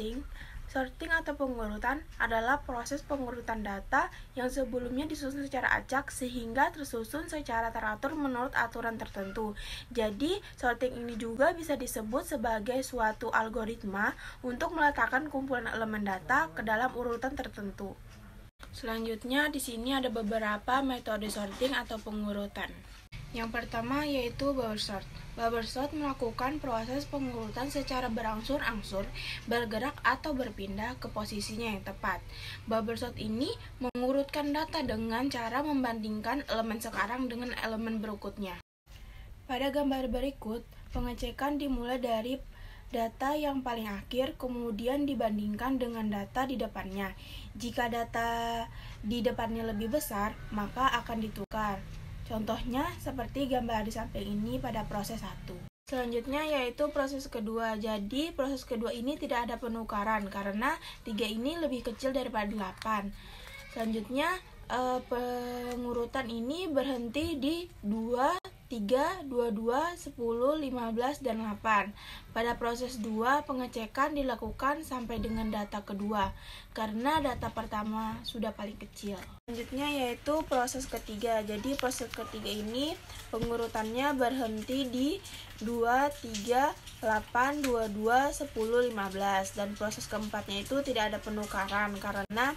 sorting. Sorting atau pengurutan adalah proses pengurutan data yang sebelumnya disusun secara acak sehingga tersusun secara teratur menurut aturan tertentu. Jadi, sorting ini juga bisa disebut sebagai suatu algoritma untuk meletakkan kumpulan elemen data ke dalam urutan tertentu. Selanjutnya, di sini ada beberapa metode sorting atau pengurutan. Yang pertama yaitu bubble sort. Bubble sort melakukan proses pengurutan secara berangsur-angsur, bergerak atau berpindah ke posisinya yang tepat. Bubble sort ini mengurutkan data dengan cara membandingkan elemen sekarang dengan elemen berikutnya. Pada gambar berikut, pengecekan dimulai dari data yang paling akhir, kemudian dibandingkan dengan data di depannya. Jika data di depannya lebih besar, maka akan ditukar. Contohnya seperti gambar di samping ini pada proses 1. Selanjutnya yaitu proses kedua. Jadi proses kedua ini tidak ada penukaran karena 3 ini lebih kecil daripada 8. Selanjutnya pengurutan ini berhenti di 2, 3, 22, 10, 15, dan 8. Pada proses 2, pengecekan dilakukan sampai dengan data kedua, karena data pertama sudah paling kecil. Selanjutnya yaitu proses ketiga. Jadi proses ketiga ini pengurutannya berhenti di 2, 3, 8, 22, 10, 15. Dan proses keempatnya itu tidak ada penukaran, karena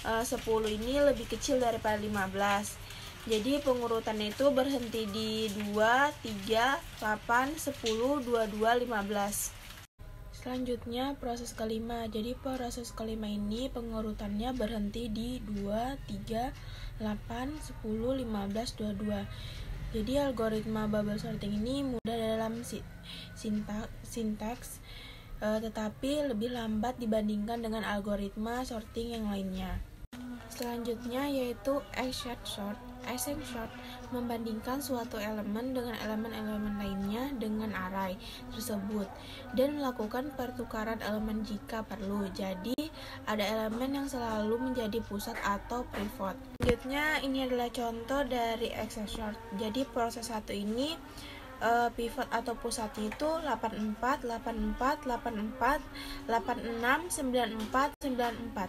10 ini lebih kecil daripada 15. Jadi pengurutannya itu berhenti di 2, 3, 8, 10, 22, 15. Selanjutnya proses kelima. Jadi proses kelima ini pengurutannya berhenti di 2, 3, 8, 10, 15, 22. Jadi algoritma bubble sorting ini mudah dalam sintaks, tetapi lebih lambat dibandingkan dengan algoritma sorting yang lainnya. Selanjutnya yaitu accent sort. Accent sort membandingkan suatu elemen dengan elemen-elemen lainnya dengan array tersebut dan melakukan pertukaran elemen jika perlu. Jadi ada elemen yang selalu menjadi pusat atau pivot. Selanjutnya ini adalah contoh dari accent sort. Jadi proses 1 ini pivot atau pusatnya itu 84, 84, 84, 86, 94, 94.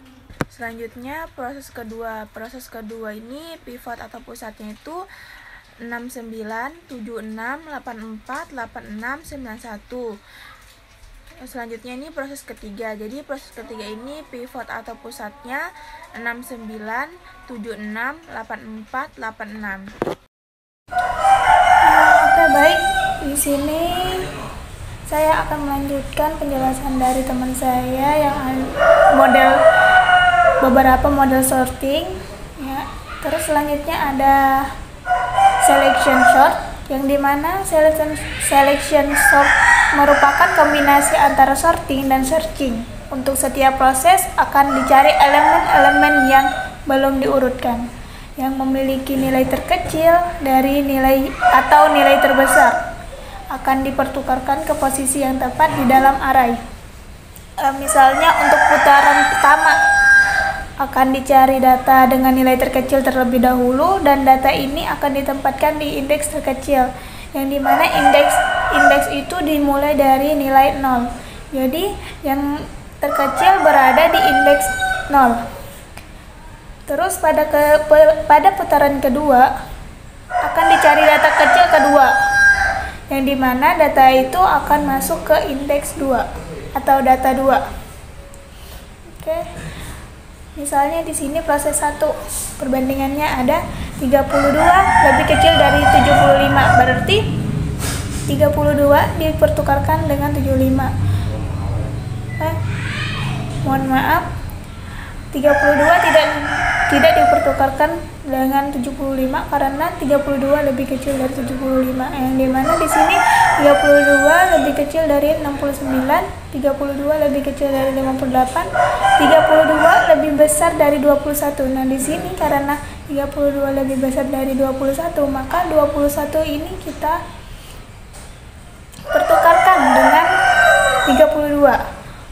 Selanjutnya proses kedua. Proses kedua ini pivot atau pusatnya itu 69, 76, 84, 86, 91. Selanjutnya ini proses ketiga. Jadi proses ketiga ini pivot atau pusatnya 69, 76, 84, 86. Oke, baik. Di sini saya akan melanjutkan penjelasan dari teman saya yang beberapa model sorting ya. Terus selanjutnya ada selection sort, yang dimana selection sort merupakan kombinasi antara sorting dan searching. Untuk setiap proses akan dicari elemen-elemen yang belum diurutkan, yang memiliki nilai terkecil dari nilai atau nilai terbesar akan dipertukarkan ke posisi yang tepat di dalam array. Misalnya untuk putaran pertama akan dicari data dengan nilai terkecil terlebih dahulu, dan data ini akan ditempatkan di indeks terkecil, yang dimana indeks itu dimulai dari nilai 0. Jadi yang terkecil berada di indeks 0. Terus pada putaran kedua akan dicari data kecil kedua, yang dimana data itu akan masuk ke indeks 2 atau data 2. Oke. Misalnya di sini proses 1, perbandingannya ada 32 lebih kecil dari 75, berarti 32 dipertukarkan dengan 75. Mohon maaf, 32 tidak dipertukarkan dengan 75 karena 32 lebih kecil dari 75, yang dimana di sini 32 lebih kecil dari 69, 32 lebih kecil dari 58, 32 lebih besar dari 21. Nah, di sini karena 32 lebih besar dari 21, maka 21 ini kita pertukarkan dengan 32.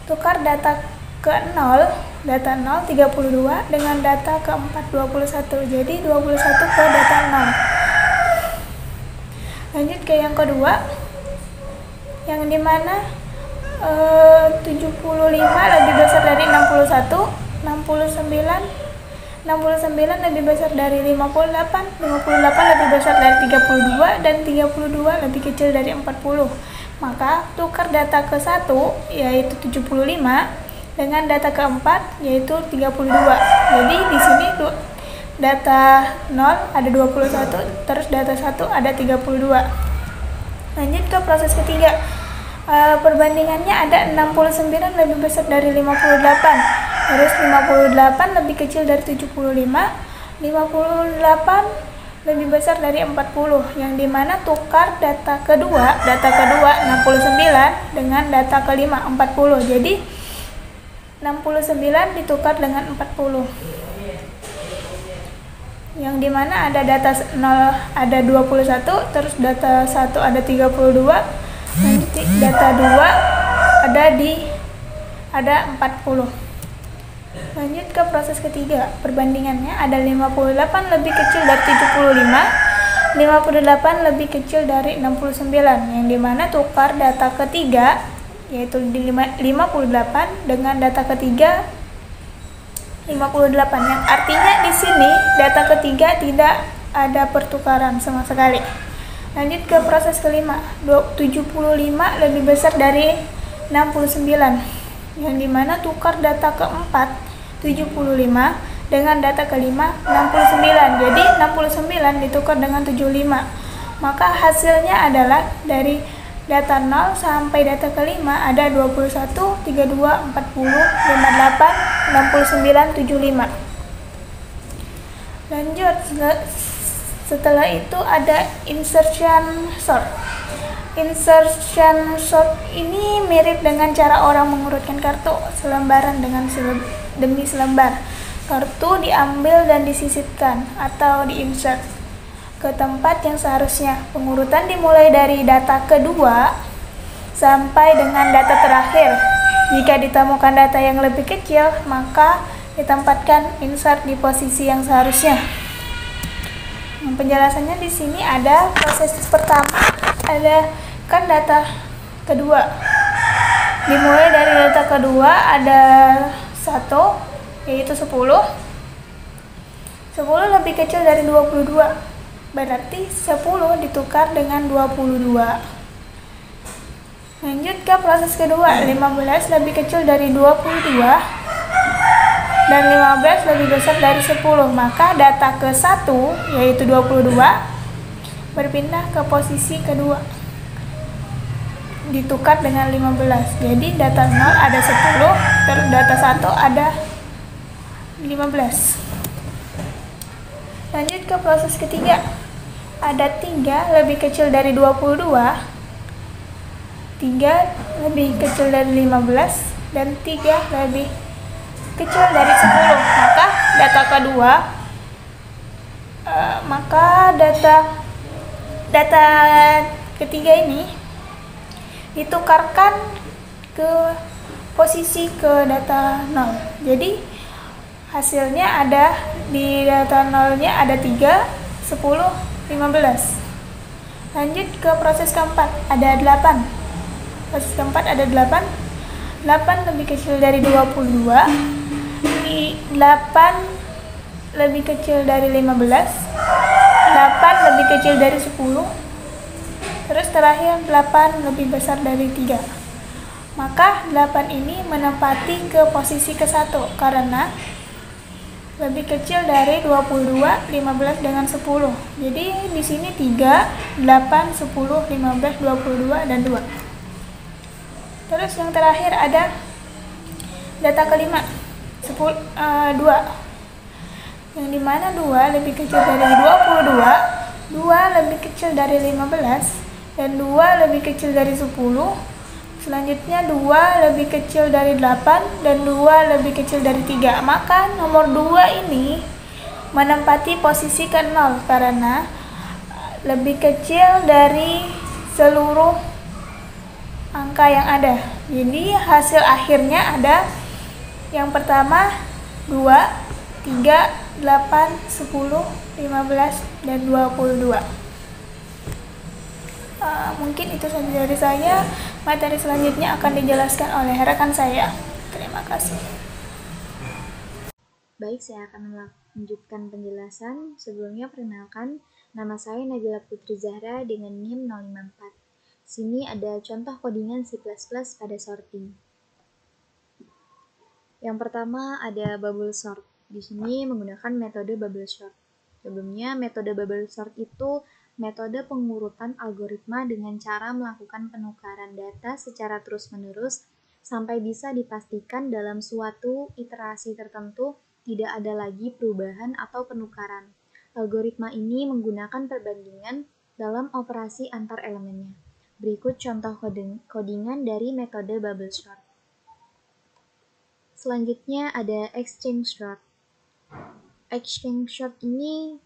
Tukar data ke 0, data 0 32 dengan data keempat 21. Jadi 21 ke data 0. Lanjut ke yang kedua, yang dimana 75 lebih besar dari 61, 69 lebih besar dari 58 lebih besar dari 32, dan 32 lebih kecil dari 40. Maka tukar data ke-1 yaitu 75 dengan data ke-4 yaitu 32. Jadi di sini data 0 ada 21, terus data 1 ada 32. Lanjut ke proses ketiga. Perbandingannya ada 69 lebih besar dari 58, terus 58 lebih kecil dari 75, 58 lebih besar dari 40, yang dimana tukar data kedua 69 dengan data kelima 40. Jadi 69 ditukar dengan 40, yang dimana ada data 0 ada 21, terus data 1 ada 32, nanti data 2 ada 40. Lanjut ke proses ketiga. Perbandingannya ada 58 lebih kecil dari 75, 58 lebih kecil dari 69, yang dimana tukar data ketiga yaitu di 58 dengan data ketiga 58, yang artinya di sini data ketiga tidak ada pertukaran sama sekali. Lanjut ke proses kelima. 75 lebih besar dari 69, yang dimana tukar data keempat 75 dengan data kelima 69. Jadi 69 ditukar dengan 75. Maka hasilnya adalah dari data 0 sampai data kelima ada 21, 32, 40, 58, 69, 75. Lanjut, setelah itu ada insertion sort. Insertion sort ini mirip dengan cara orang mengurutkan kartu selembaran demi selembar. Kartu diambil dan disisipkan atau diinsert ke tempat yang seharusnya. Pengurutan dimulai dari data kedua sampai dengan data terakhir. Jika ditemukan data yang lebih kecil, maka ditempatkan insert di posisi yang seharusnya. Penjelasannya di sini ada proses pertama, ada kan data kedua. Dimulai dari data kedua ada 1 yaitu 10. 10 lebih kecil dari 22. Berarti 10 ditukar dengan 22. Lanjut ke proses kedua. 15 lebih kecil dari 22 dan 15 lebih besar dari 10. Maka data ke-1 yaitu 22 berpindah ke posisi kedua, ditukar dengan 15. Jadi data 0 ada 10, terus data 1 ada 15. Lanjut ke proses ketiga. Ada 3 lebih kecil dari 22, 3 lebih kecil dari 15, dan 3 lebih kecil dari 10. Maka data ketiga ini ditukarkan ke posisi ke data 0. Jadi hasilnya ada di data 0-nya ada 3, 10, 15. Lanjut ke proses keempat, ada 8. Proses keempat ada 8. 8 lebih kecil dari 22, 8 lebih kecil dari 15, 8 lebih kecil dari 10, terus terakhir 8 lebih besar dari 3. Maka 8 ini menempati ke posisi ke-1 karena lebih kecil dari 22, 15 dengan 10. Jadi di sini 3, 8, 10, 15, 22 dan 2. Terus yang terakhir ada data kelima, 2. Yang dimana 2 lebih kecil dari 22, 2 lebih kecil dari 15, dan 2 lebih kecil dari 10. Selanjutnya 2 lebih kecil dari 8 dan 2 lebih kecil dari 3. Maka nomor 2 ini menempati posisi ke-0 karena lebih kecil dari seluruh angka yang ada. Jadi hasil akhirnya ada yang pertama 2, 3, 8, 10, 15, dan 22. Mungkin itu saja dari saya. Materi selanjutnya akan dijelaskan oleh rekan saya. Terima kasih. Baik, saya akan melanjutkan penjelasan. Sebelumnya perkenalkan, nama saya Nabila Putri Zahra dengan NIM 054. Sini ada contoh codingan C++ pada sorting. Yang pertama ada bubble sort. Di sini menggunakan metode bubble sort. Sebelumnya, metode bubble sort itu metode pengurutan algoritma dengan cara melakukan penukaran data secara terus-menerus sampai bisa dipastikan dalam suatu iterasi tertentu tidak ada lagi perubahan atau penukaran. Algoritma ini menggunakan perbandingan dalam operasi antar elemennya. Berikut contoh codingan dari metode bubble sort. Selanjutnya ada exchange sort. Exchange sort ini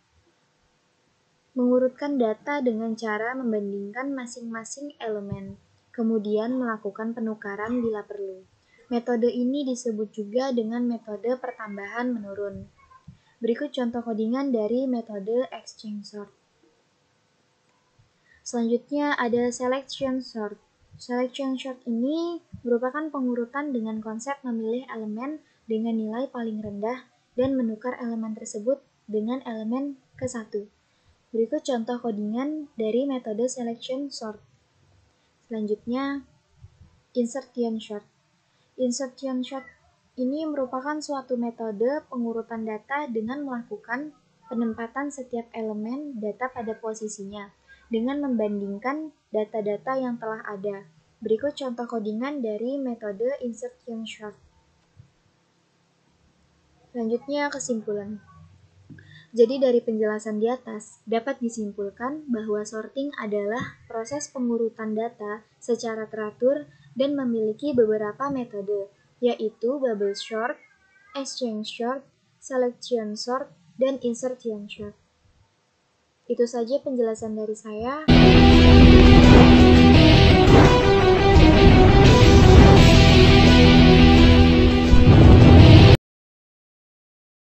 mengurutkan data dengan cara membandingkan masing-masing elemen, kemudian melakukan penukaran bila perlu. Metode ini disebut juga dengan metode pertambahan menurun. Berikut contoh codingan dari metode exchange sort. Selanjutnya ada selection sort. Selection sort ini merupakan pengurutan dengan konsep memilih elemen dengan nilai paling rendah dan menukar elemen tersebut dengan elemen ke-1. Berikut contoh codingan dari metode selection sort. Selanjutnya, insertion sort. Insertion sort ini merupakan suatu metode pengurutan data dengan melakukan penempatan setiap elemen data pada posisinya dengan membandingkan data-data yang telah ada. Berikut contoh codingan dari metode insertion sort. Selanjutnya, kesimpulan. Jadi dari penjelasan di atas, dapat disimpulkan bahwa sorting adalah proses pengurutan data secara teratur dan memiliki beberapa metode, yaitu bubble sort, exchange sort, selection sort, dan insertion sort. Itu saja penjelasan dari saya.